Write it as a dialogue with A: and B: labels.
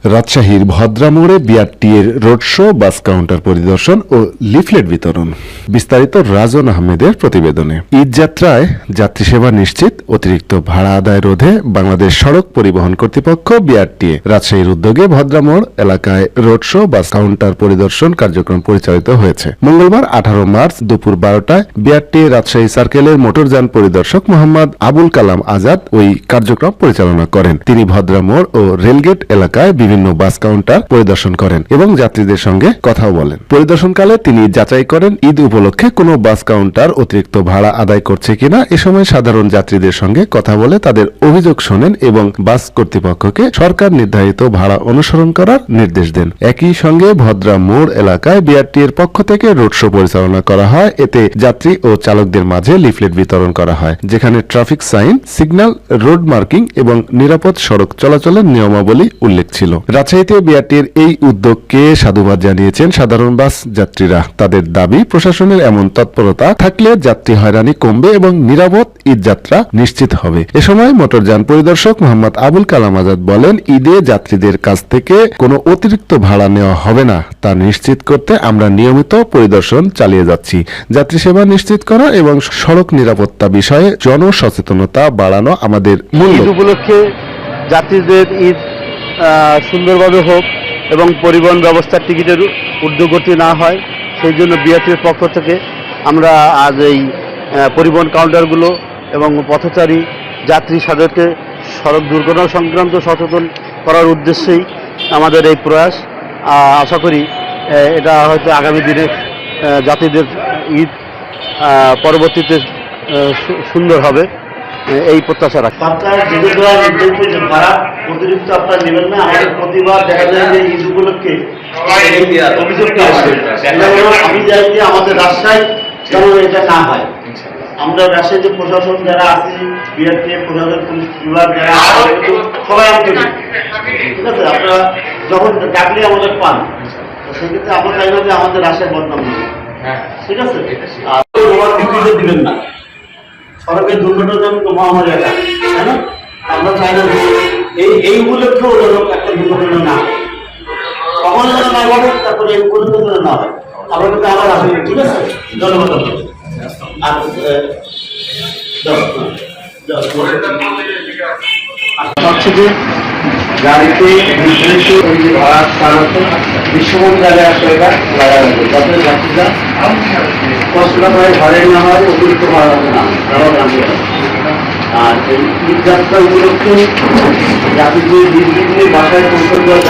A: রাজশাহীর ভদ্রা মোড়ে বিআরটিএর road show, bus counter পরিদর্শন ও লিফলেট বিতরণ। বিস্তারিত রাজন আহমেদের প্রতিবেদনে। ঈদ যাত্রায় যাত্রী সেবা নিশ্চিত, অতিরিক্ত ভাড়া আদায় রোধে বাংলাদেশ সড়ক পরিবহন কর্তৃপক্ষ বিআরটিএ রাজশাহীর উদ্যোগে ভদ্রা মোড় এলাকায় রোড শো, বাস কাউন্টার পরিদর্শন কার্যক্রম পরিচালিত হয়েছে। মঙ্গলবার 18 মার্চ দুপুর 12টায় বিআরটিএ রাজশাহী সার্কেলের মোটরযান পরিদর্শক মোহাম্মদ আবুল কালাম আজাদ ওই কার্যক্রম পরিচালনা করেন। তিনি ভদ্রা মোড় ও রেলগেট এলাকায় বিভিন্ন বাস কাউন্টার পরিদর্শন করেন এবং যাত্রীদের সঙ্গে কথাও বলেন। পরিদর্শনকালে তিনি যাচাই করেন ঈদ উপলক্ষে কোনো বাস কাউন্টার অতিরিক্ত ভাড়া আদায় করছে কিনা। এ সময় সাধারণ যাত্রীদের সঙ্গে কথা বলে তাদের অভিযোগ শোনেন এবং বাস কর্তৃপক্ষকে সরকার নির্ধারিত ভাড়া অনুসরণ করার নির্দেশ দেন। একই সঙ্গে ভদ্রা মোড় এলাকায় বিআরটিএর পক্ষ থেকে রোড শো পরিচালনা করা হয়। এতে যাত্রী ও চালকদের মাঝে লিফলেট বিতরণ করা হয়, যেখানে traffic sign, signal, road marking এবং নিরাপদ সড়ক চলাচলের নিয়মাবলী উল্লেখ ছিল। রাজশাহীতে বিআরটিএর এই উদ্যোগকে সাধুবাদ জানিয়েছেন সাধারণ বাস যাত্রীরা। তাদের দাবি, প্রশাসনের এমন তৎপরতা থাকলে যাত্রী হয়রানি কমবে এবং নিরাপদ ঈদ যাত্রা নিশ্চিত হবে। এ সময় মোটরযান পরিদর্শক মোহাম্মদ আবুল কালাম আজাদ বলেন, ঈদে যাত্রীদের কাছ থেকে কোনো অতিরিক্ত ভাড়া নেওয়া হবে না তা নিশ্চিত করতে আমরা নিয়মিত পরিদর্শন চালিয়ে যাচ্ছি। যাত্রী সেবা নিশ্চিত করা এবং সড়ক নিরাপত্তা বিষয়ে জনসচেতনতা বাড়ানো আমাদের মূল
B: ঈদ উপলক্ষে যাত্রীদের ঈদ সুন্দরভাবে হোক এবং পরিবহন ব্যবস্থার টিকিটের ঊর্ধ্বগতি না হয়, সেই জন্য বিআরটির পক্ষ থেকে আমরা আজ এই পরিবহন কাউন্টারগুলো এবং পথচারী যাত্রী সাধারণকে সড়ক দুর্ঘটনা সংক্রান্ত সচেতন করার উদ্দেশ্যেই আমাদের এই প্রয়াস। আশা করি এটা হয়তো আগামী দিনে যাত্রীদের ঈদ পরবর্তীতে সুন্দর হবে, এই প্রত্যাশা রাখি।
C: আপনার যেতে দেওয়ার নির্দেশ ভাড়া অতিরিক্ত আপনার নেবেন না। আমাদের প্রতিবার দেখা যায় যে ঈদ উপলক্ষে অভিযোগটা আসে। আমি চাই যে আমাদের রাজশাহী যেন এটা না হয়। আমরা রাজশাহীতে প্রশাসন যারা আছি, বিআরটিএ প্রশাসন, পুলিশ বিভাগ যারা আছে, সবাই আন্তরিক, ঠিক আছে। আপনারা যখন ডাকলে আমাদের পান, সেক্ষেত্রে আমরা চাই না যে আমাদের রাজশাহী বদনাম হবে, ঠিক আছে। আর বিবৃতি দিবেন না। সড়কের দুর্ঘটনাজনিত মহামারী এটা, তাই না? আমরা চাই না এই উপলক্ষেও যেন একটা দুর্ঘটনা না হয়, কখন যেন না ঘটে, তারপরে এই উপলক্ষে যেন না হয়। আমরা কিন্তু আবার আসি, ঠিক আছে। ধন্যবাদ। আর হচ্ছে যে গাড়িতে নির্ধারিত ওই যে ভাড়া স্থান আছে, বিশ্বমান জায়গায় আসলে এটা লাগা লাগবে, যাতে যাত্রীরা কষ্টটা করে ঘরে না হয়, অতিরিক্ত ভাড়া না জানতে হবে। আর এই ঈদ যাত্রা উপলক্ষে যাত্রীদের নিজ বাসায় পৌঁছে দেওয়া